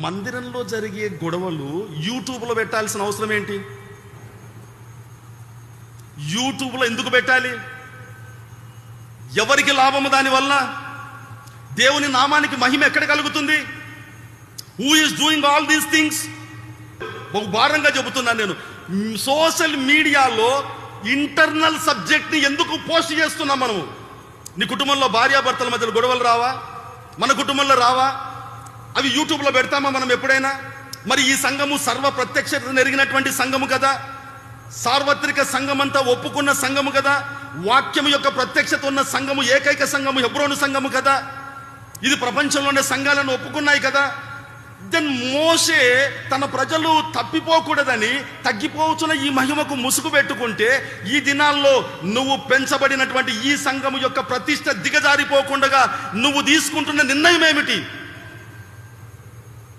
మందిరంలో జరిగే గొడవలు యూట్యూబ్లో పెట్టాల్సిన అవసరం ఏంటి? యూట్యూబ్లో ఎందుకు పెట్టాలి? ఎవరికి లాభము దానివల్ల? దేవుని నామానికి మహిమ ఎక్కడ కలుగుతుంది? Who is doing all these things? ఒక భారంగా చెబుతున్నాను నేను, సోషల్ మీడియాలో ఇంటర్నల్ సబ్జెక్ట్ని ఎందుకు పోస్ట్ చేస్తున్నాం మనము? నీ కుటుంబంలో భార్యాభర్తల మధ్యలో గొడవలు రావా? మన కుటుంబంలో రావా? అవి యూట్యూబ్లో పెడతామా మనం ఎప్పుడైనా? మరి ఈ సంఘము సర్వ ప్రత్యక్షత ఎరిగినటువంటి సంఘము కదా, సార్వత్రిక సంఘం అంతా ఒప్పుకున్న సంఘము కదా, వాక్యము యొక్క ప్రత్యక్షత ఉన్న సంఘము, ఏకైక సంఘము హెబ్రోను సంఘము కదా, ఇది ప్రపంచంలోనే సంఘాలను ఒప్పుకున్నాయి కదా. దెన్ మోషే తన ప్రజలు తప్పిపోకూడదని తగ్గిపోవచ్చున్న ఈ మహిమకు ముసుగు పెట్టుకుంటే, ఈ దినాల్లో నువ్వు పెంచబడినటువంటి ఈ సంఘము యొక్క ప్రతిష్ట దిగజారిపోకుండా నువ్వు తీసుకుంటున్న నిర్ణయం ఏమిటి?